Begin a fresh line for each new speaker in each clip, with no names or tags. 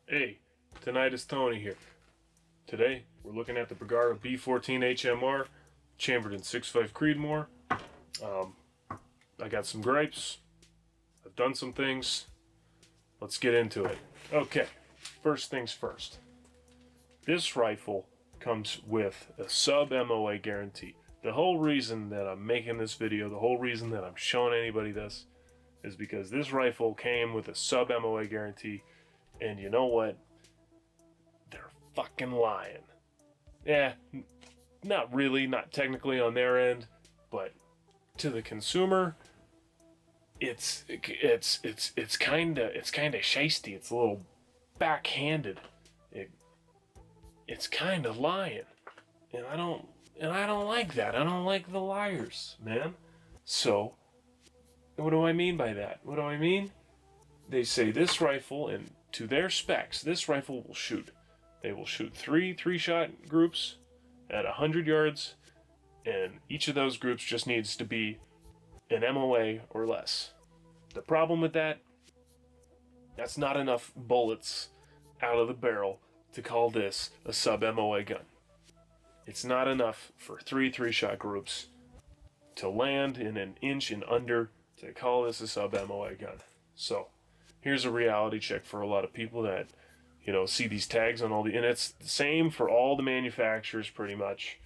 Hey, Taenites Tony here. Today, we're looking at the Bergara B14 HMR, chambered in 6.5 Creedmoor. I got some gripes. I've done some things. Let's get into it. Okay, first things first. This rifle comes with a sub-MOA guarantee. The whole reason that I'm making this video, the whole reason that I'm showing anybody this, is because this rifle came with a sub-MOA guarantee. And you know what? They're fucking lying. Yeah, not really, not technically on their end, but to the consumer, it's kinda shisty. It's a little backhanded. It's kind of lying, and I don't like that. I don't like the liars, man. So, what do I mean by that? What do I mean? They say this rifle, and to their specs, this rifle will shoot. They will shoot three-shot groups at 100 yards, and each of those groups just needs to be an MOA or less. The problem with that, that's not enough bullets out of the barrel to call this a sub-MOA gun. It's not enough for three-shot groups to land in an inch and under to call this a sub-MOA gun. So, here's a reality check for a lot of people that, see these tags on all the, and it's the same for all the manufacturers pretty much.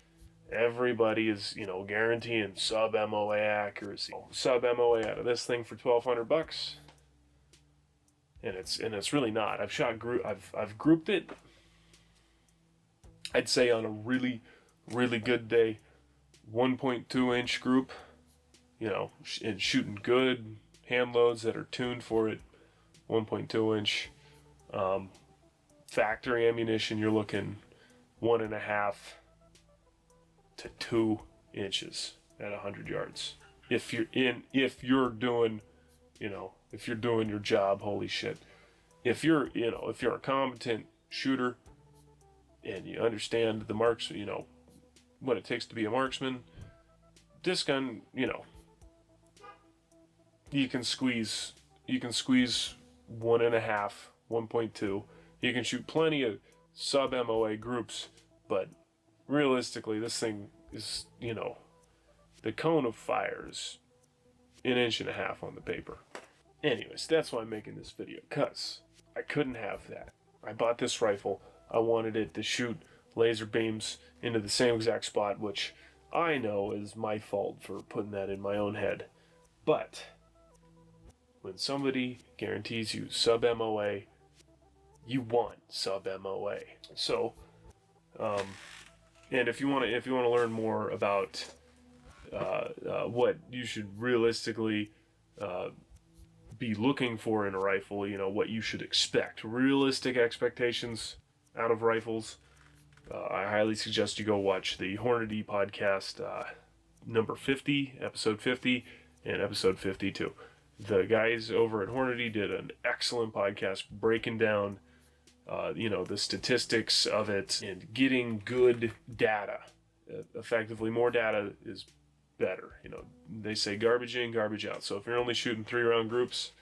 Everybody is, guaranteeing sub-MOA accuracy. Sub-MOA out of this thing for $1,200, and it's really not. I've grouped it. I'd say on a really, really good day, 1.2 inch group, and shooting good hand loads that are tuned for it. 1.2 inch factory ammunition, you're looking 1.5 to 2 inches at 100 yards. If you're doing your job, holy shit. If you're a competent shooter and you understand the marks, what it takes to be a marksman, this gun, you can squeeze 1.5, 1.2. You can shoot plenty of sub-MOA groups, but realistically, this thing is, the cone of fire is 1.5 inches on the paper. Anyways, that's why I'm making this video, because I couldn't have that. I bought this rifle. I wanted it to shoot laser beams into the same exact spot, which I know is my fault for putting that in my own head. But when somebody guarantees you sub-MOA, you want sub-MOA. So, and if you want to learn more about what you should realistically be looking for in a rifle, what you should expect, realistic expectations out of rifles, I highly suggest you go watch the Hornady podcast, number 50, episode 50, and episode 52. The guys over at Hornady did an excellent podcast breaking down, the statistics of it and getting good data. Effectively, more data is better. They say garbage in, garbage out. So if you're only shooting 3-round groups,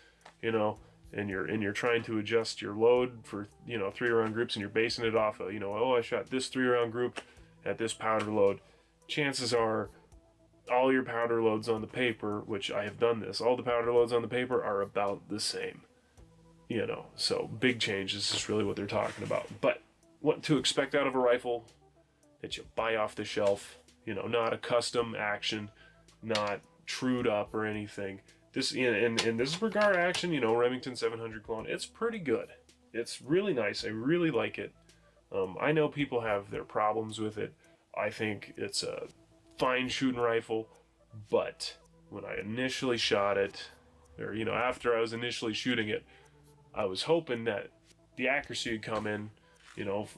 and you're trying to adjust your load for 3-round groups, and you're basing it off of I shot this 3-round group at this powder load. Chances are all your powder loads on the paper, which I have done this, all the powder loads on the paper are about the same. So big change. This is really what they're talking about. But what to expect out of a rifle that you buy off the shelf, not a custom action, not trued up or anything. This and this is Bergara action, Remington 700 clone. It's pretty good. It's really nice. I really like it. I know people have their problems with it. I think it's a fine shooting rifle, but when I initially shot it, or after I was initially shooting it, I was hoping that the accuracy would come in,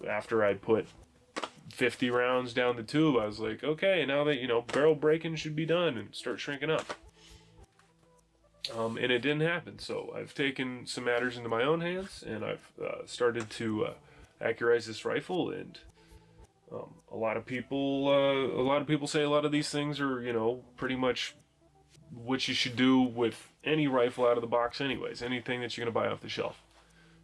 after I put 50 rounds down the tube. I was like, okay, now that, barrel breaking should be done and start shrinking up. And it didn't happen. So I've taken some matters into my own hands, and I've started to accurize this rifle. And a lot of people say a lot of these things are, pretty much what you should do with any rifle out of the box anyways, anything that you're going to buy off the shelf.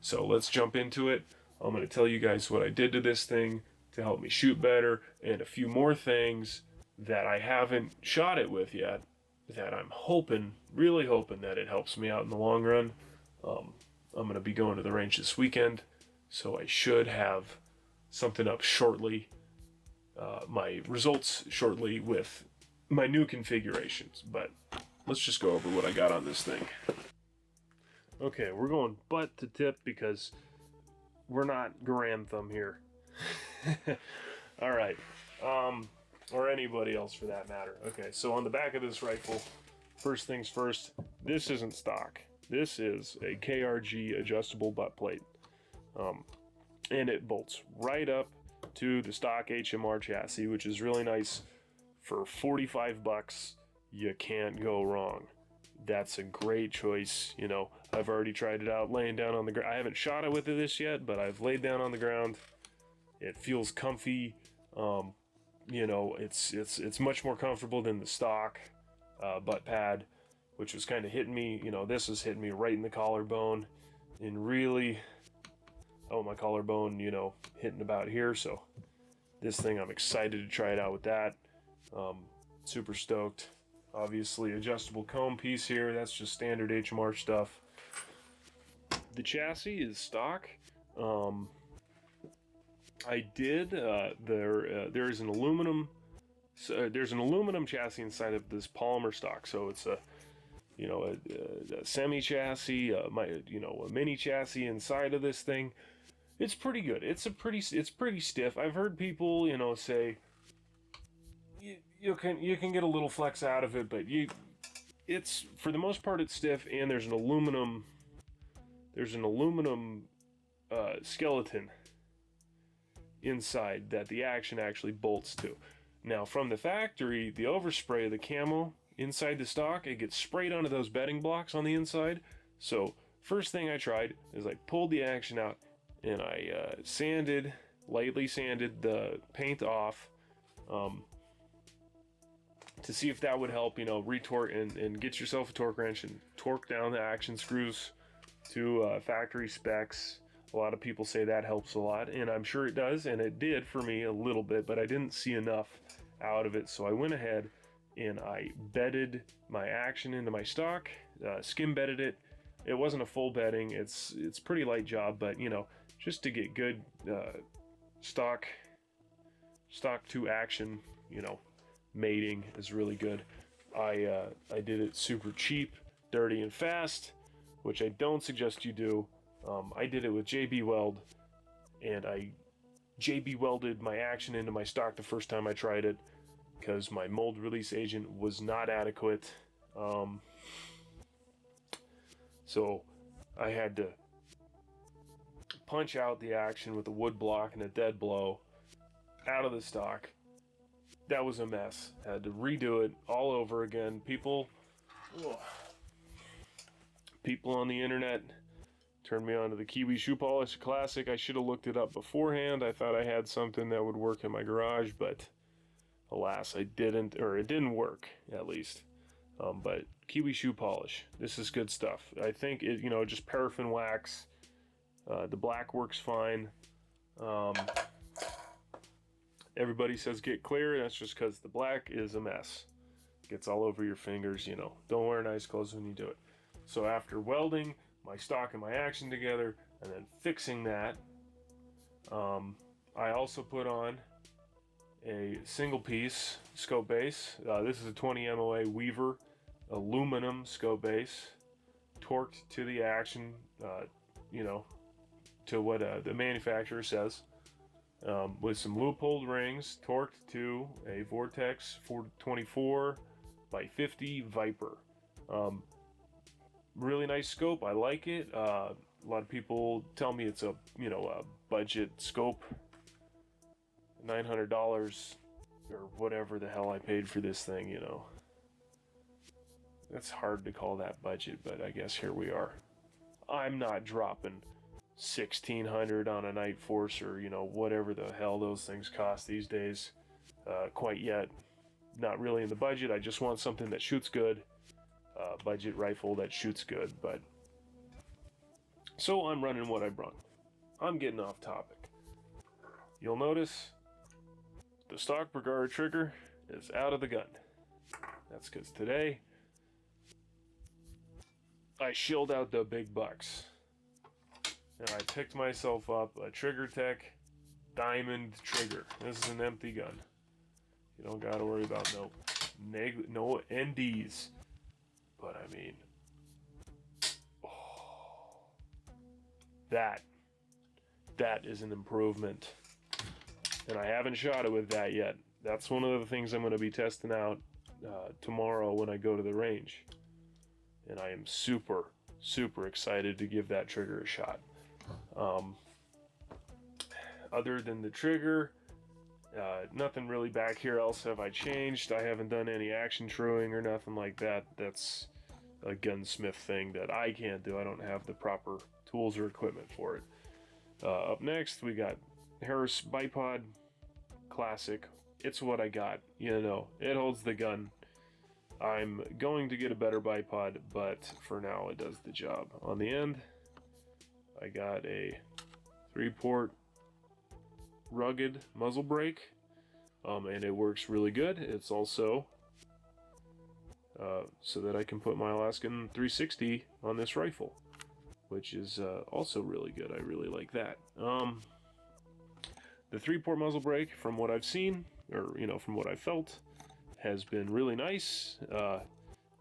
So let's jump into it. I'm going to tell you guys what I did to this thing to help me shoot better, and a few more things that I haven't shot it with yet that I'm hoping, really hoping that it helps me out in the long run. I'm going to be going to the range this weekend, so I should have something up shortly, my results shortly with my new configurations. But let's just go over what I got on this thing. Okay, we're going butt to tip because we're not Grand Thumb here. All right, or anybody else for that matter. Okay, so on the back of this rifle, first things first, this isn't stock. This is a KRG adjustable butt plate, and it bolts right up to the stock HMR chassis, which is really nice. For 45 bucks, you can't go wrong. That's a great choice. You know, I've already tried it out laying down on the ground. I haven't shot it with this yet, but I've laid down on the ground. It feels comfy. You know, it's much more comfortable than the stock butt pad, which was kind of hitting me. You know, this is hitting me right in the collarbone, and really, oh, my collarbone, you know, hitting about here. So this thing, I'm excited to try it out with that. Super stoked. Obviously, adjustable comb piece here. That's just standard HMR stuff. The chassis is stock. I did. There's an aluminum. There's an aluminum chassis inside of this polymer stock. So it's a semi chassis. A mini chassis inside of this thing. It's pretty good. It's pretty stiff. I've heard people, you know, say you can get a little flex out of it, but it's for the most part it's stiff, and there's an aluminum skeleton inside that the action actually bolts to. Now from the factory, the overspray of the camo inside the stock, it gets sprayed onto those bedding blocks on the inside. So first thing I tried is I pulled the action out and I lightly sanded the paint off, to see if that would help, you know, retort and get yourself a torque wrench and torque down the action screws to factory specs. A lot of people say that helps a lot, and I'm sure it does, and it did for me a little bit, but I didn't see enough out of it, so I went ahead and I bedded my action into my stock, skim bedded it. It wasn't a full bedding, it's pretty light job, but you know, just to get good stock to action, you know, mating is really good. I did it super cheap, dirty, and fast, which I don't suggest you do. I did it with JB Weld, and I JB welded my action into my stock the first time I tried it because my mold release agent was not adequate. So I had to punch out the action with a wood block and a dead blow out of the stock. That was a mess. Had to redo it all over again. People on the internet turned me on to the Kiwi Shoe Polish Classic. I should have looked it up beforehand. I thought I had something that would work in my garage, but alas, I didn't, or it didn't work, at least. But Kiwi Shoe Polish, this is good stuff. I think it, you know, just paraffin wax. The black works fine. Everybody says get clear. That's just because the black is a mess. Gets all over your fingers, you know. Don't wear nice clothes when you do it. So after welding my stock and my action together and then fixing that, I also put on a single piece scope base. This is a 20 MOA Weaver aluminum scope base, torqued to the action, you know, to what the manufacturer says, with some loop-holed rings, torqued to a Vortex 424 by 50 Viper. Really nice scope. I like it. A lot of people tell me it's a, you know, a budget scope. $900 or whatever the hell I paid for this thing, you know. That's hard to call that budget, but I guess here we are. I'm not dropping $1,600 on a Night Force or, you know, whatever the hell those things cost these days, quite yet. Not really in the budget. I just want something that shoots good. Budget rifle that shoots good. But So I'm running what I brung. I'm getting off topic. You'll notice the stock Bergara trigger is out of the gun. That's because today I shilled out the big bucks. And I picked myself up a Trigger Tech Diamond Trigger. This is an empty gun. You don't gotta worry about no NDs. But I mean, that is an improvement. And I haven't shot it with that yet. That's one of the things I'm going to be testing out tomorrow when I go to the range. And I am super, super excited to give that trigger a shot. Other than the trigger, nothing really back here else have I changed. I haven't done any action truing or nothing like that. That's a gunsmith thing that I can't do. I don't have the proper tools or equipment for it. Up next, we got Harris Bipod Classic. It's what I got. You know, it holds the gun. I'm going to get a better bipod, but for now it does the job. On the end, I got a 3-port rugged muzzle brake, and it works really good. It's also so that I can put my Alaskan 360 on this rifle, which is also really good. I really like that. The 3-port muzzle brake, from what I've seen, or from what I've felt, has been really nice.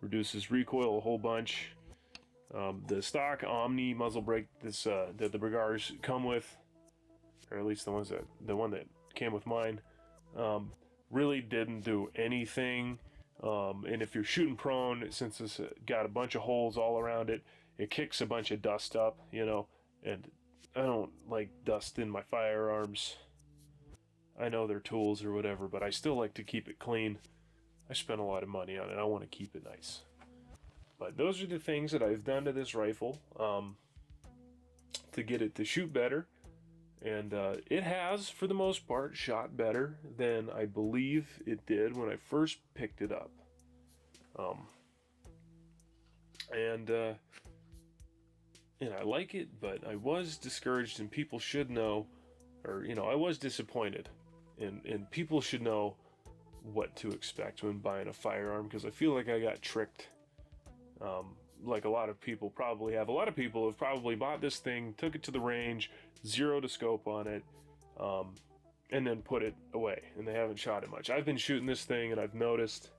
Reduces recoil a whole bunch. The stock Omni muzzle brake that the Bergaras come with, or at least the one that came with mine, really didn't do anything. And if you're shooting prone, since it's got a bunch of holes all around it, it kicks a bunch of dust up, and I don't like dust in my firearms. I know they're tools or whatever, but I still like to keep it clean. I spent a lot of money on it. I want to keep it nice. But those are the things that I've done to this rifle to get it to shoot better. And it has, for the most part, shot better than I believe it did when I first picked it up. And I like it, but I was discouraged, and people should know, or I was disappointed, and people should know what to expect when buying a firearm, because I feel like I got tricked. Like a lot of people probably have. A lot of people have probably bought this thing, took it to the range, zeroed a scope on it, and then put it away, and they haven't shot it much. I've been shooting this thing, and I've noticed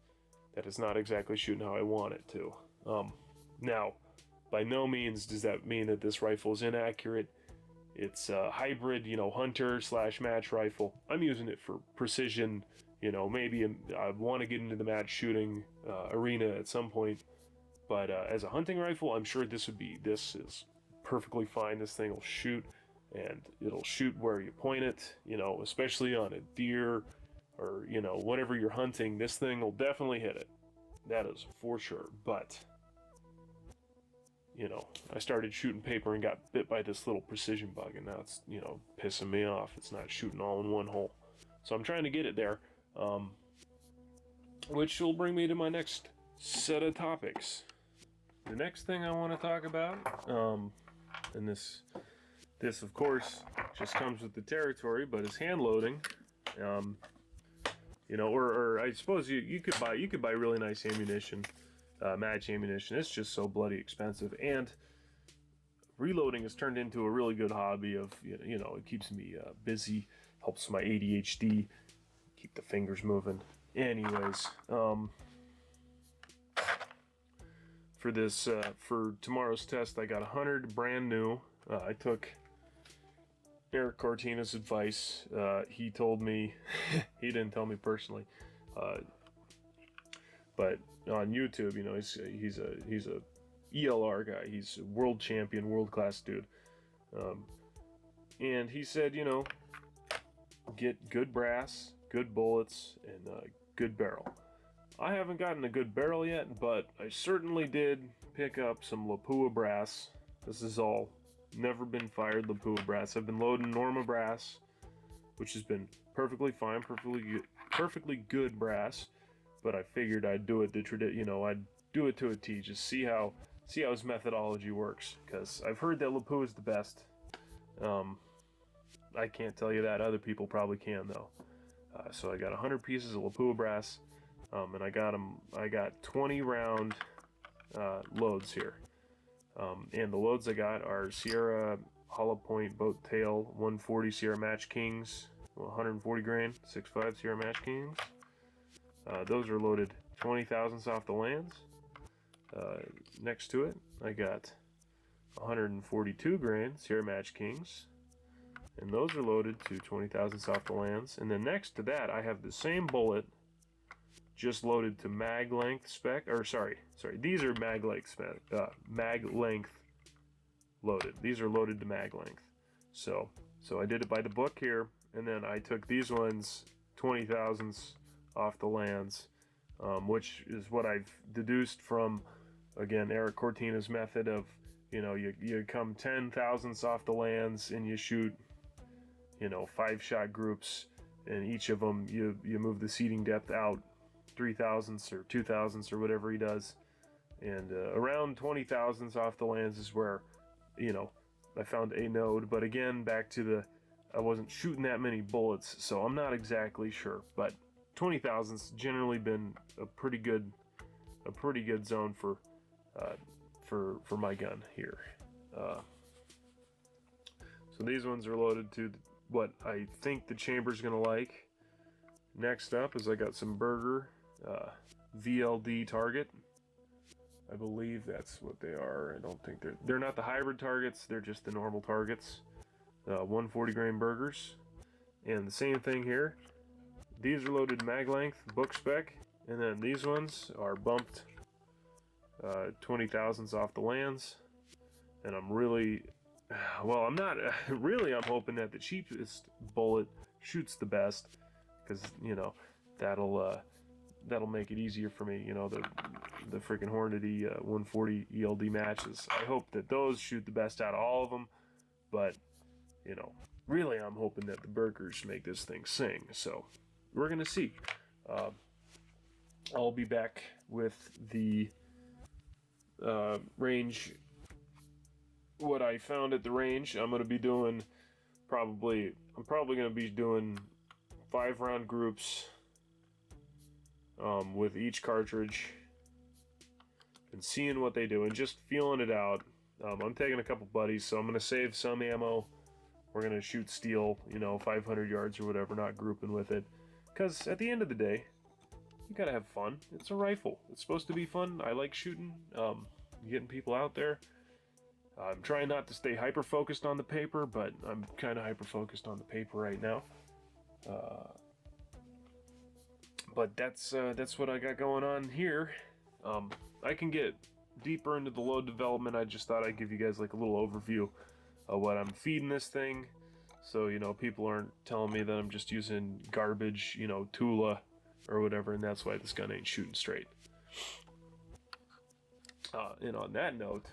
that it's not exactly shooting how I want it to. Now, by no means does that mean that this rifle is inaccurate. It's a hybrid, hunter / match rifle. I'm using it for precision. Maybe I want to get into the match shooting arena at some point. But as a hunting rifle, I'm sure this is perfectly fine. This thing will shoot, and it'll shoot where you point it, especially on a deer or, whatever you're hunting. This thing will definitely hit it. That is for sure. But, I started shooting paper and got bit by this little precision bug, and now it's, pissing me off. It's not shooting all in one hole. So I'm trying to get it there, which will bring me to my next set of topics. The next thing I want to talk about, and this of course just comes with the territory, but is hand loading. Or I suppose you could buy really nice ammunition, match ammunition. It's just so bloody expensive, and reloading has turned into a really good hobby. It keeps me busy, helps my ADHD, keep the fingers moving. Anyways, for tomorrow's test, I got 100 brand new. I took Eric Cortina's advice. He told me, he didn't tell me personally, but on YouTube, he's a ELR guy. He's a world champion, world class dude. And he said, get good brass, good bullets, and good barrel. I haven't gotten a good barrel yet, but I certainly did pick up some Lapua brass. This is all never been fired Lapua brass. I've been loading Norma brass, which has been perfectly fine, perfectly good brass. But I figured I'd do it I'd do it to a T, just see how see how his methodology works, because I've heard that Lapua is the best. I can't tell you that. Other people probably can, though. So I got 100 pieces of Lapua brass, and I got 20 round loads here. And the loads I got are Sierra Hollow Point Boat Tail 140 Sierra Match Kings, 140 grain, 6.5 Sierra Match Kings. Those are loaded 20 thousandths off the lands. Next to it, I got 142 grain Sierra Match Kings, and those are loaded to 20 thousandths off the lands. And then next to that, I have the same bullet, just loaded to mag length spec, or sorry, these are mag length spec, mag length loaded. These are loaded to mag length. So I did it by the book here, and then I took these ones 20 thousandths off the lands, which is what I've deduced from, again, Eric Cortina's method of, you come 10 thousandths off the lands and you shoot, 5-shot groups, and each of them you move the seeding depth out 3 thousandths or 2 thousandths or whatever he does, and around 20 thousandths off the lands is where I found a node. But again, back to I wasn't shooting that many bullets, so I'm not exactly sure, but 20 thousandths generally been a pretty good zone for my gun here. So these ones are loaded to what I think the chamber's gonna like. Next up is I got some Bergara VLD target. I believe that's what they are. I don't think they're not the hybrid targets, they're just the normal targets. 140 grain burgers. And the same thing here. These are loaded mag length, book spec, and then these ones are bumped 20 thousandths off the lands. And I'm really, I'm not really, I'm hoping that the cheapest bullet shoots the best, because that'll make it easier for me. The freaking Hornady 140 ELD matches, I hope that those shoot the best out of all of them, but really I'm hoping that the burgers make this thing sing. So we're gonna see. I'll be back with the range, what I found at the range. I'm probably gonna be doing 5-round groups with each cartridge and seeing what they do and just feeling it out. I'm taking a couple buddies, so I'm gonna save some ammo. We're gonna shoot steel, 500 yards or whatever, not grouping with it, because at the end of the day, you gotta have fun. It's a rifle. It's supposed to be fun. I like shooting, getting people out there. I'm trying not to stay hyper focused on the paper, but I'm kind of hyper focused on the paper right now. But that's what I got going on here. I can get deeper into the load development. I just thought I'd give you guys like a little overview of what I'm feeding this thing, so people aren't telling me that I'm just using garbage, Tula or whatever, and that's why this gun ain't shooting straight. And on that note,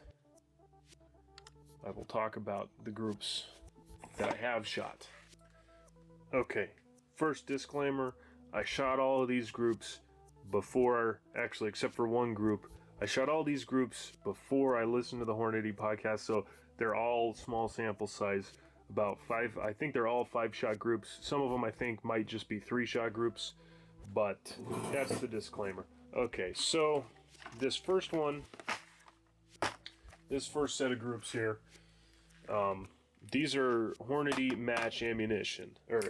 I will talk about the groups that I have shot. Okay, first disclaimer, I shot all of these groups before, actually except for one group, I shot all these groups before I listened to the Hornady podcast, so they're all small sample size, about 5, I think they're all 5-shot groups. Some of them I think might just be 3-shot groups, but that's the disclaimer. Okay, so this first set of groups here, these are Hornady match ammunition, or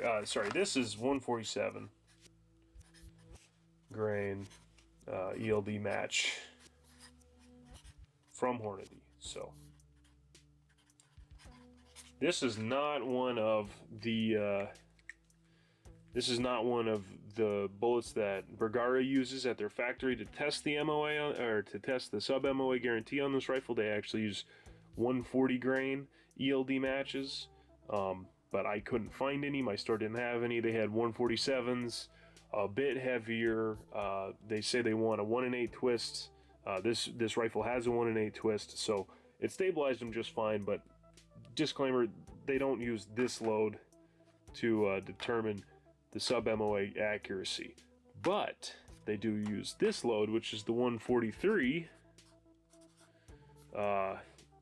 this is 147 grain ELD match from Hornady. So this is not one of the bullets that Bergara uses at their factory to test the MOA or to test the sub MOA guarantee on this rifle. They actually use 140 grain ELD matches, but I couldn't find any. My store didn't have any. They had 147s, a bit heavier. They say they want a 1 in 8 twist. This rifle has a 1 in 8 twist, so it stabilized them just fine. But disclaimer, they don't use this load to determine the sub MOA accuracy, but they do use this load, which is the 143 ELDX,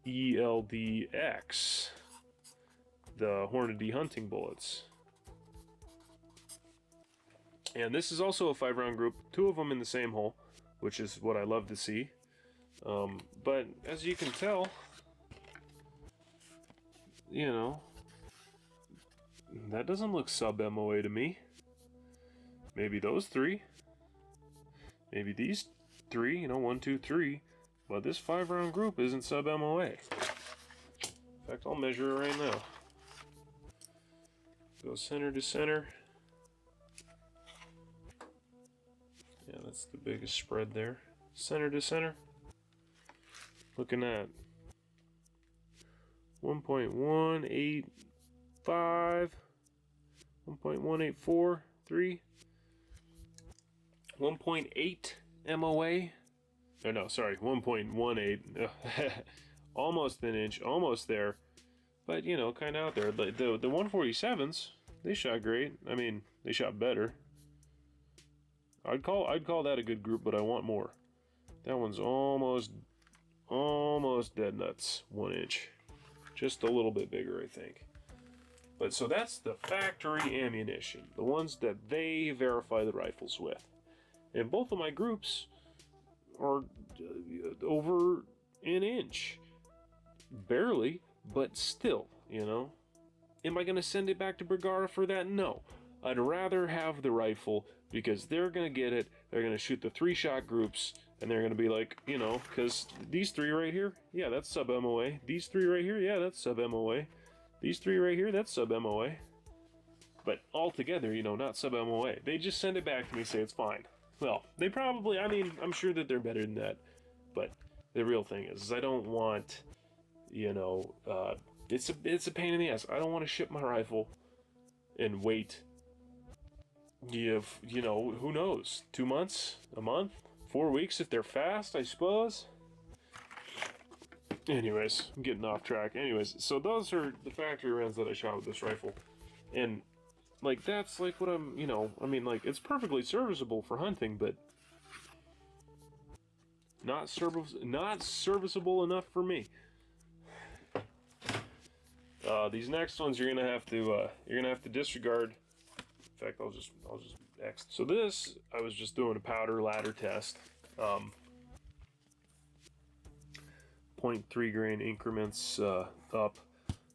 the Hornady hunting bullets. And this is also a 5-round group, 2 of them in the same hole, which is what I love to see. But as you can tell, you know, that doesn't look sub-MOA to me. Maybe those 3. Maybe these 3, you know, 1, 2, 3. But this 5-round group isn't sub-MOA. In fact, I'll measure it right now. Go center to center. Yeah, that's the biggest spread there. Center to center. Looking at 1.185, 1.1843, 1.8 MOA. Oh no, sorry, 1.18. Almost an inch, almost there. But you know, kind of out there. The 147s, they shot great. I mean, they shot better. I'd call that a good group, but I want more. That one's almost dead nuts. 1 inch, just a little bit bigger, I think. But so that's the factory ammunition, the ones that they verify the rifles with. And both of my groups are over an inch, barely, but still, you know. Am I going to send it back to Bergara for that? No. I'd rather have the rifle because they're going to get it, they're going to shoot the 3-shot groups, and they're going to be like, you know, because these 3 right here, yeah, that's sub-MOA. These 3 right here, yeah, that's sub-MOA. These 3 right here, that's sub-MOA. But altogether, you know, not sub-MOA. They just send it back to me, say it's fine. Well, they probably, I mean, I'm sure that they're better than that. But the real thing is I don't want, you know, it's a pain in the ass. I don't want to ship my rifle and wait. You know, who knows? 2 months? A month? 4 weeks if they're fast, I suppose? Anyways, I'm getting off track. Anyways, so those are the factory rounds that I shot with this rifle. And, like, that's, like, what I'm, you know, I mean, like, it's perfectly serviceable for hunting, but not serviceable enough for me. These next ones you're gonna have to disregard. In fact, I'll just X. So this, I was just doing a powder ladder test. 0.3 grain increments up.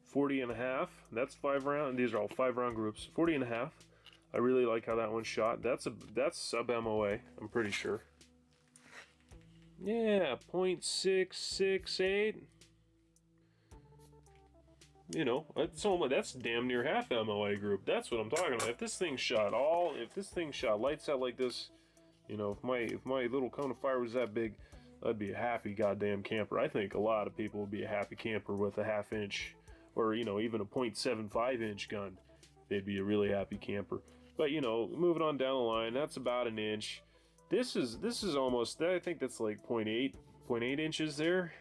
40 and a half. That's 5-round. These are all 5-round groups. 40 and a half. I really like how that one shot. That's sub MOA. I'm pretty sure. Yeah, 0.668. You know, that's damn near half MOA group. That's what I'm talking about. If this thing shot lights out like this, you know, if my little cone of fire was that big, I'd be a happy goddamn camper. I think a lot of people would be a happy camper with a 1/2 inch, or you know, even a 0.75 inch gun. They'd be a really happy camper. But you know, moving on down the line, that's about an inch. This is almost. I think that's like 0.8 inches there.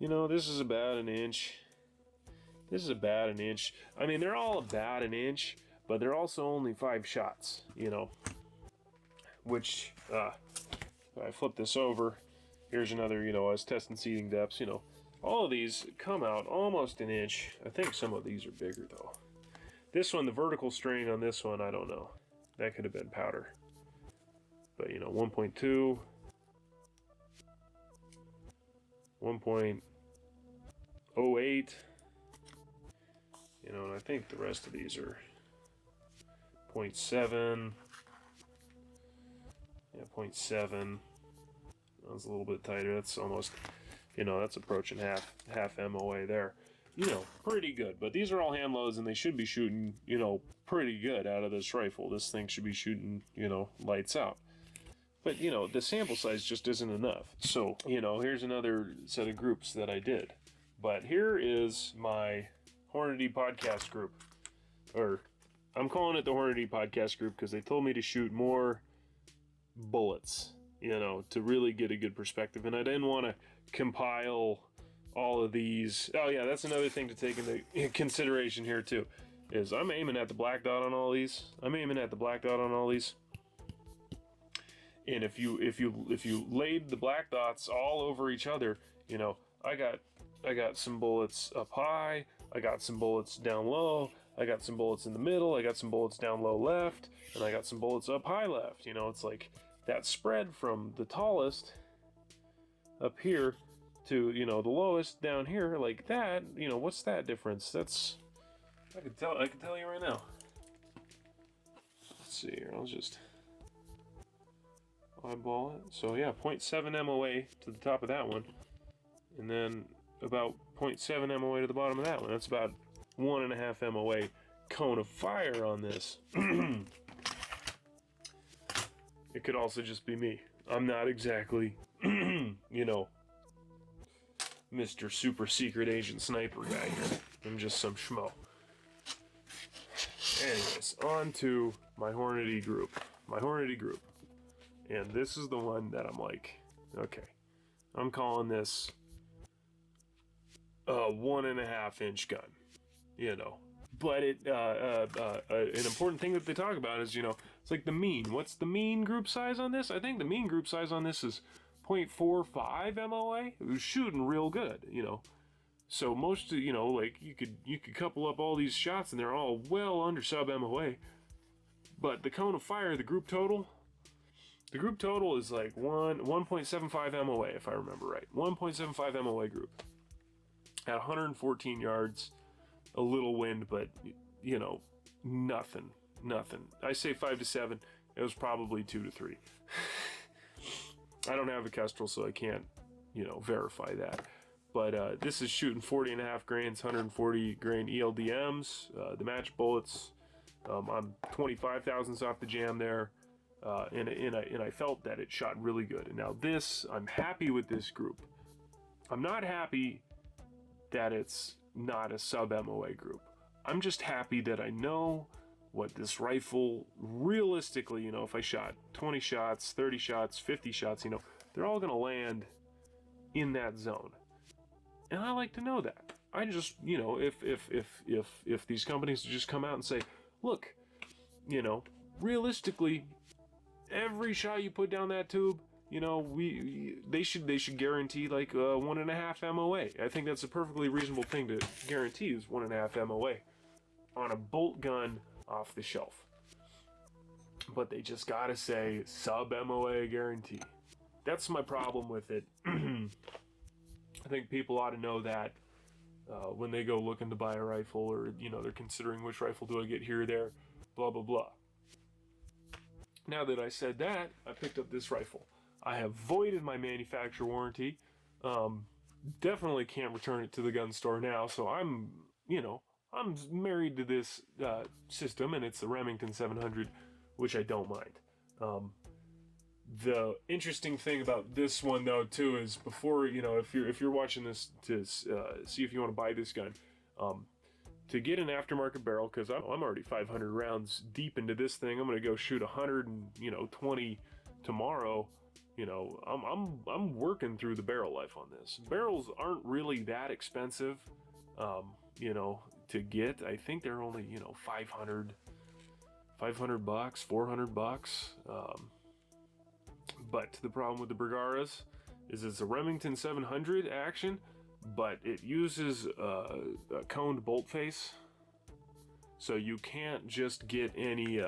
You know, this is about an inch. This is about an inch. I mean, they're all about an inch, but they're also only 5 shots, you know. Which, if I flip this over, here's another, you know, I was testing seating depths, you know. All of these come out almost an inch. I think some of these are bigger, though. This one, the vertical strain on this one, I don't know. That could have been powder. But, you know, 1.2, 1.08. You know, and I think the rest of these are 0.7. Yeah, 0.7. That was a little bit tighter. That's almost, you know, that's approaching half MOA there. You know, pretty good. But these are all hand loads, and they should be shooting, you know, pretty good out of this rifle. This thing should be shooting, you know, lights out. But, you know, the sample size just isn't enough. So, you know, here's another set of groups that I did. But here is my Hornady podcast group, or I'm calling it the Hornady podcast group because they told me to shoot more bullets, you know, to really get a good perspective, and I didn't want to compile all of these. Oh yeah, that's another thing to take into consideration here too, is I'm aiming at the black dot on all these. And if you laid the black dots all over each other, you know, I got some bullets up high, I got some bullets down low, I got some bullets in the middle, I got some bullets down low left, and I got some bullets up high left. You know, it's like that spread from the tallest up here to, you know, the lowest down here, like that. You know, what's that difference? That's, I can tell you right now. Let's see here, I'll just eyeball it. So yeah, 0.7 MOA to the top of that one, and then about 0.7 MOA to the bottom of that one. That's about 1.5 MOA cone of fire on this. It could also just be me. I'm not exactly, you know, Mr. Super Secret Agent Sniper guy here. I'm just some schmo. Anyways, on to my Hornady group. My Hornady group. And this is the one that I'm like, okay, I'm calling this a 1.5 inch gun, you know. But an important thing that they talk about is, you know, it's like the mean. What's the mean group size on this? I think the mean group size on this is 0.45 MOA. It was shooting real good, you know. So most of, you know, like you could couple up all these shots and they're all well under sub MOA. But the cone of fire, the group total is like 1.75 MOA, if I remember right. 1.75 MOA group at 114 yards. A little wind, but, you know, nothing. I say 5 to 7. It was probably 2 to 3. I don't have a Kestrel, so I can't, you know, verify that. But this is shooting 40.5 grains, 140 grain ELDMs. The match bullets, I'm 25 thousandths off the jam there, and I felt that it shot really good. And now this, I'm happy with this group. I'm not happy that it's not a sub MOA group. I'm just happy that I know what this rifle realistically, you know, if I shot 20 shots, 30 shots, 50 shots, you know, they're all gonna land in that zone. And I like to know that. I just, you know, if these companies just come out and say, look, you know, realistically, every shot you put down that tube, you know, they should guarantee like 1.5 MOA. I think that's a perfectly reasonable thing to guarantee is 1.5 MOA on a bolt gun off the shelf. But they just gotta say sub MOA guarantee. That's my problem with it. I think people ought to know that when they go looking to buy a rifle, or, you know, they're considering which rifle do I get here or there, blah blah blah. Now that I said that, I picked up this rifle. I have voided my manufacturer warranty. Definitely can't return it to the gun store now, so I'm, you know, I'm married to this system, and it's the Remington 700, which I don't mind. The interesting thing about this one, though, too, is before, you know, if you're watching this to see if you want to buy this gun, to get an aftermarket barrel, because I'm already 500 rounds deep into this thing. I'm gonna go shoot 120 tomorrow. You know, I'm working through the barrel life on this. Barrels aren't really that expensive, you know, to get. I think they're only, you know, $500 bucks, $400. But the problem with the Bergaras is it's a Remington 700 action, but it uses a coned bolt face, so you can't just get any.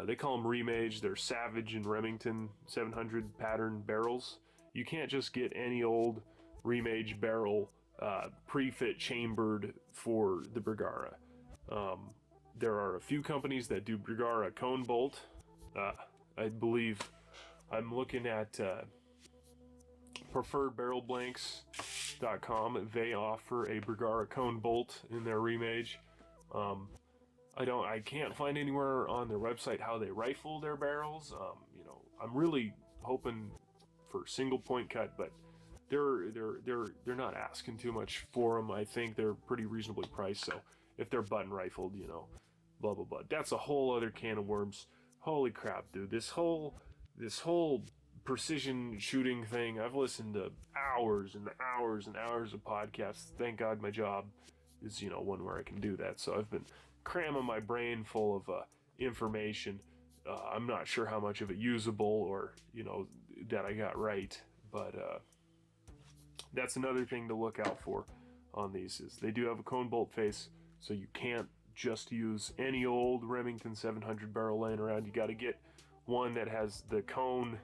They call them remage. They're Savage and Remington 700 pattern barrels. You can't just get any old remage barrel pre-fit chambered for the Bergara. There are a few companies that do Bergara cone bolt. I believe I'm looking at preferredbarrelblanks.com. They offer a Bergara cone bolt in their remage. I can't find anywhere on their website how they rifle their barrels. You know, I'm really hoping for single point cut, but they're not asking too much for them. I think they're pretty reasonably priced. So if they're button rifled, you know, blah blah blah. That's a whole other can of worms. Holy crap, dude! This whole precision shooting thing. I've listened to hours and hours and hours of podcasts. Thank God my job is, you know, one where I can do that. So I've been cramming my brain full of information. I'm not sure how much of it usable or, you know, that I got right, but That's another thing to look out for on these, is they do have a cone bolt face, so you can't just use any old Remington 700 barrel laying around. You got to get one that has the cone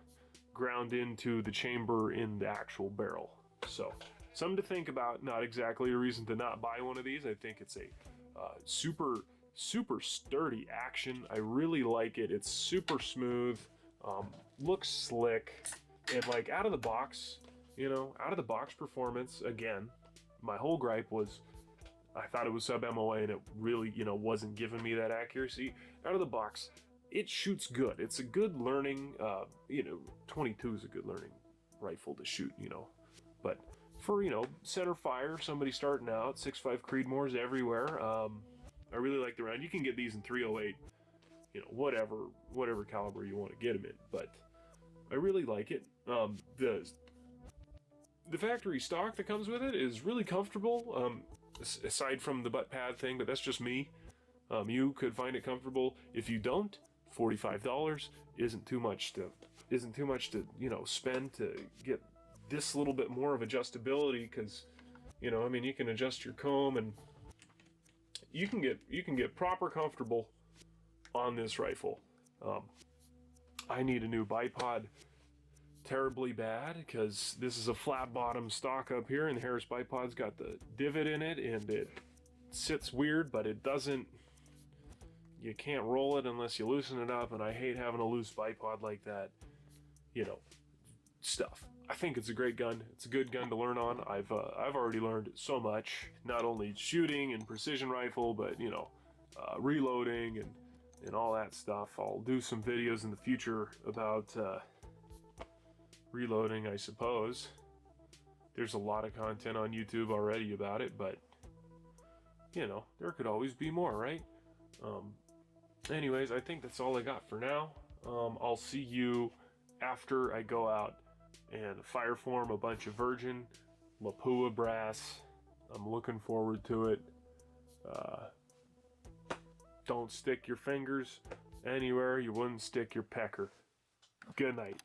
ground into the chamber in the actual barrel. So something to think about. Not exactly a reason to not buy one of these. I think it's a super sturdy action. I really like it. It's super smooth, looks slick, and like out of the box, you know, out of the box performance. Again, my whole gripe was I thought it was sub MOA and it really, you know, wasn't giving me that accuracy. Out of the box, it shoots good. It's a good learning, you know, 22 is a good learning rifle to shoot, you know, but for, you know, center fire, somebody starting out, 6.5 Creedmoors everywhere. I really like the round. You can get these in 308, you know, whatever caliber you want to get them in, but I really like it. The factory stock that comes with it is really comfortable, aside from the butt pad thing, but that's just me. You could find it comfortable. If you don't, $45 isn't too much to you know, spend to get this little bit more of adjustability, because, you know, I mean, you can adjust your comb and you can get proper comfortable on this rifle. I need a new bipod terribly bad, because this is a flat bottom stock up here, and the Harris bipod's got the divot in it, and it sits weird, but it doesn't, you can't roll it unless you loosen it up, and I hate having a loose bipod like that, you know, stuff. I think it's a great gun. It's a good gun to learn on. I've already learned so much, not only shooting and precision rifle, but, you know, reloading and all that stuff. I'll do some videos in the future about reloading, I suppose. There's a lot of content on YouTube already about it, but, you know, there could always be more, right? Anyways, I think that's all I got for now. I'll see you after I go out and fireform a bunch of virgin Lapua brass. I'm looking forward to it. Don't stick your fingers anywhere you wouldn't stick your pecker. Good night.